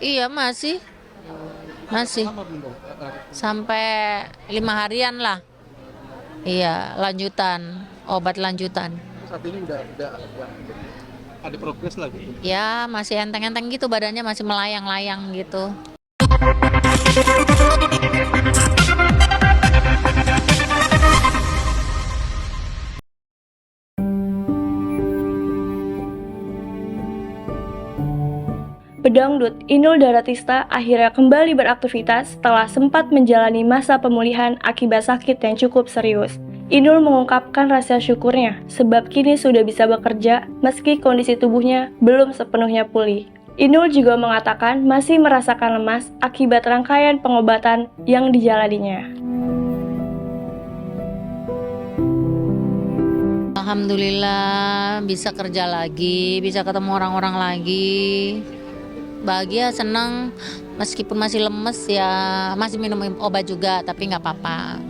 Iya masih, masih Lama belum dok? sampai 5 harian lah. Iya, lanjutan, obat lanjutan. Saat ini udah ada progres lagi. Ya masih enteng-enteng gitu, badannya masih melayang-layang gitu. Pedangdut Inul Daratista akhirnya kembali beraktivitas setelah sempat menjalani masa pemulihan akibat sakit yang cukup serius. Inul mengungkapkan rasa syukurnya sebab kini sudah bisa bekerja meski kondisi tubuhnya belum sepenuhnya pulih. Inul juga mengatakan masih merasakan lemas akibat rangkaian pengobatan yang dijalaninya. Alhamdulillah bisa kerja lagi, bisa ketemu orang-orang lagi. Bahagia, senang, meskipun masih lemes ya, masih minum obat juga, tapi nggak apa-apa.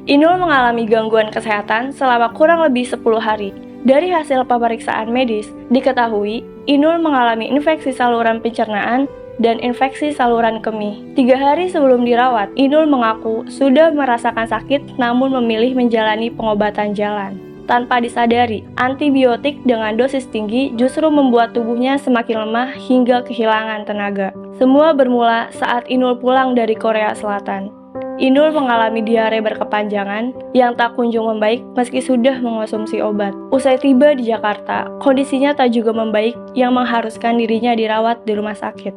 Inul mengalami gangguan kesehatan selama kurang lebih 10 hari. Dari hasil pemeriksaan medis, diketahui Inul mengalami infeksi saluran pencernaan dan infeksi saluran kemih. 3 hari sebelum dirawat, Inul mengaku sudah merasakan sakit namun memilih menjalani pengobatan jalan. Tanpa disadari, antibiotik dengan dosis tinggi justru membuat tubuhnya semakin lemah hingga kehilangan tenaga. Semua bermula saat Inul pulang dari Korea Selatan. Inul mengalami diare berkepanjangan yang tak kunjung membaik meski sudah mengonsumsi obat. Usai tiba di Jakarta, kondisinya tak juga membaik yang mengharuskan dirinya dirawat di rumah sakit.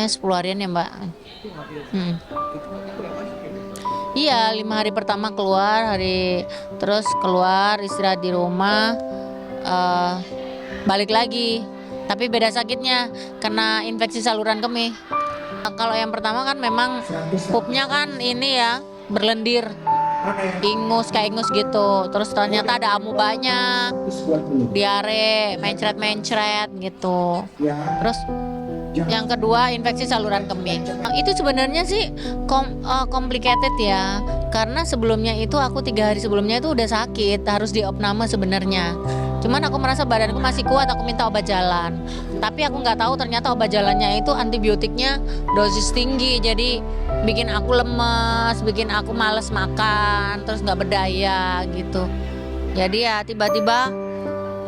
10 harian ya Mbak. Iya, 5 hari pertama keluar, terus keluar istirahat di rumah, eh, balik lagi. Tapi beda sakitnya, kena infeksi saluran kemih. Kalau yang pertama kan memang pupnya kan ini ya, berlendir, kayak ingus gitu. Terus ternyata ada amubanya, diare, mencret-mencret gitu. Terus yang kedua infeksi saluran kemih. Itu sebenarnya sih complicated ya, karena sebelumnya itu aku 3 hari sebelumnya itu udah sakit, harus diopname sebenarnya. Cuman aku merasa badanku masih kuat, aku minta obat jalan. Tapi aku nggak tahu ternyata obat jalannya itu antibiotiknya dosis tinggi, jadi bikin aku lemes, bikin aku males makan, terus nggak berdaya gitu. Jadi ya tiba-tiba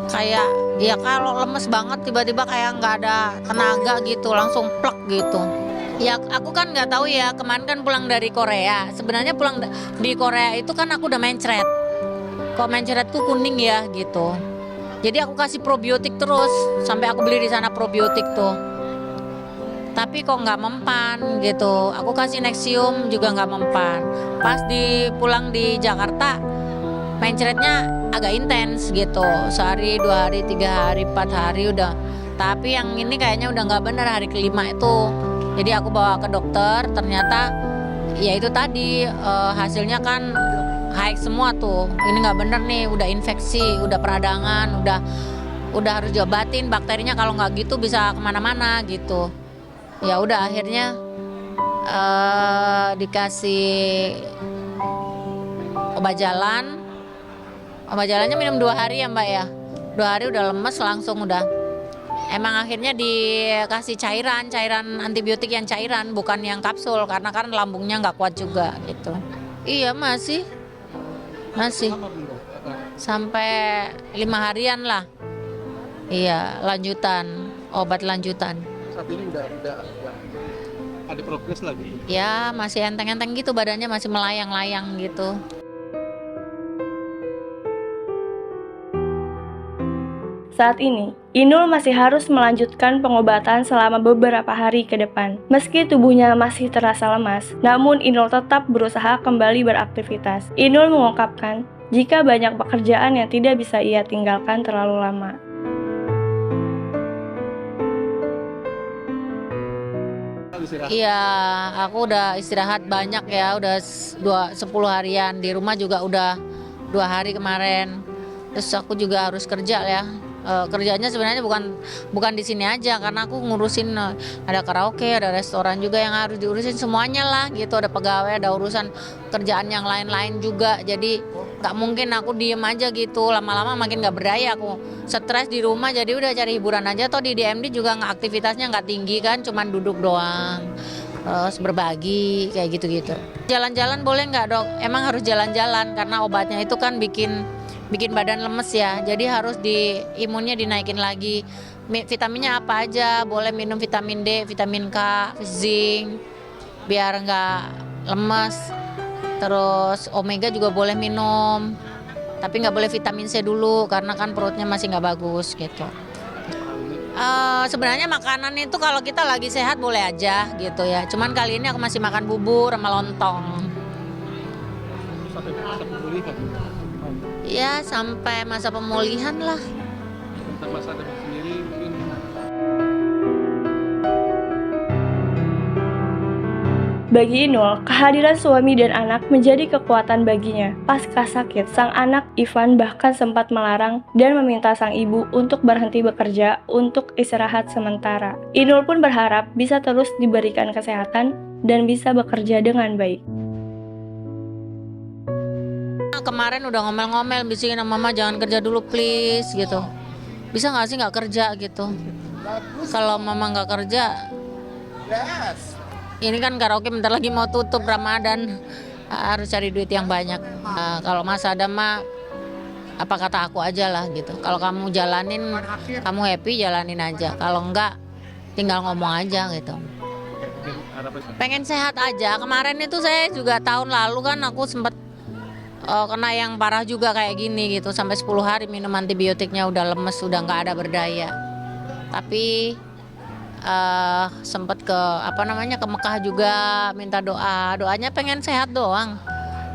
kayak ya kalau lemes banget tiba-tiba kayak nggak ada tenaga gitu, langsung plek gitu. Ya aku kan nggak tahu ya, kemarin kan pulang dari Korea. Sebenarnya pulang di Korea itu kan aku udah mencret. Kok mencretku kuning ya gitu. Jadi aku kasih probiotik terus sampai aku beli di sana probiotik tuh. Tapi kok nggak mempan gitu. Aku kasih Nexium juga nggak mempan. Pas pulang di Jakarta, mencretnya agak intens gitu, sehari, 2 hari, 3 hari, 4 hari udah. Tapi yang ini kayaknya udah nggak bener, hari kelima itu. Jadi aku bawa ke dokter, ternyata ya itu tadi hasilnya kan high semua tuh. Ini nggak bener nih, udah infeksi, udah peradangan, udah harus diobatin. Bakterinya kalau nggak gitu bisa kemana-mana gitu. Ya udah akhirnya dikasih obat jalan. Obat jalannya minum 2 hari ya Mbak ya. 2 hari udah lemes langsung udah. Emang akhirnya dikasih cairan antibiotik yang cairan, bukan yang kapsul, karena kan lambungnya nggak kuat juga gitu. Iya masih Lama belum dok? sampai 5 harian lah. Iya lanjutan, obat lanjutan. Saat ini udah ada progres lagi. Ya masih enteng-enteng gitu, badannya masih melayang-layang gitu. Saat ini, Inul masih harus melanjutkan pengobatan selama beberapa hari ke depan. Meski tubuhnya masih terasa lemas, namun Inul tetap berusaha kembali beraktivitas. Inul mengungkapkan, jika banyak pekerjaan yang tidak bisa ia tinggalkan terlalu lama. Iya, aku udah istirahat banyak ya, udah 10 harian. Di rumah juga udah 2 hari kemarin. Terus aku juga harus kerja ya. Kerjanya sebenarnya bukan di sini aja, karena aku ngurusin ada karaoke, ada restoran juga yang harus diurusin semuanya lah gitu. Ada pegawai, ada urusan kerjaan yang lain-lain juga. Jadi nggak mungkin aku diem aja gitu, lama-lama makin nggak berdaya aku, stres di rumah, jadi udah cari hiburan aja. Toh di DMD juga nggak, aktivitasnya nggak tinggi kan, cuman duduk doang, terus berbagi kayak gitu-gitu. Jalan-jalan boleh nggak dok? Emang harus jalan-jalan karena obatnya itu kan bikin badan lemes ya, jadi harus imunnya dinaikin lagi. Vitaminnya apa aja, boleh minum vitamin D, vitamin K, zinc, biar nggak lemes. Terus omega juga boleh minum, tapi nggak boleh vitamin C dulu karena kan perutnya masih nggak bagus gitu. Sebenarnya makanan itu kalau kita lagi sehat boleh aja gitu ya. Cuman kali ini aku masih makan bubur sama lontong. Sampai masa pemulihan. Ya sampai masa pemulihan lah. Tentang masa depan sendiri mungkin Bagi Inul, kehadiran suami dan anak menjadi kekuatan baginya. Pasca sakit, sang anak Ivan bahkan sempat melarang dan meminta sang ibu untuk berhenti bekerja untuk istirahat sementara. Inul pun berharap bisa terus diberikan kesehatan dan bisa bekerja dengan baik. Kemarin udah ngomel-ngomel, bisikin sama mama jangan kerja dulu please gitu. Bisa nggak sih nggak kerja gitu? Kalau mama nggak kerja, ini kan karaoke bentar lagi mau tutup Ramadan, harus cari duit yang banyak. Kalau Mas Adam mah apa kata aku aja lah gitu. Kalau kamu jalanin, kamu happy jalanin aja. Kalau enggak, tinggal ngomong aja gitu. Pengen sehat aja. Kemarin itu saya juga tahun lalu kan aku sempat kena yang parah juga kayak gini gitu. Sampai 10 hari minum antibiotiknya udah lemes, udah nggak ada berdaya. Tapi sempat ke ke Mekah juga minta doanya pengen sehat doang,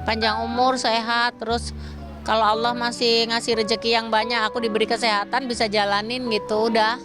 panjang umur, sehat, terus kalau Allah masih ngasih rezeki yang banyak, aku diberi kesehatan bisa jalanin gitu udah.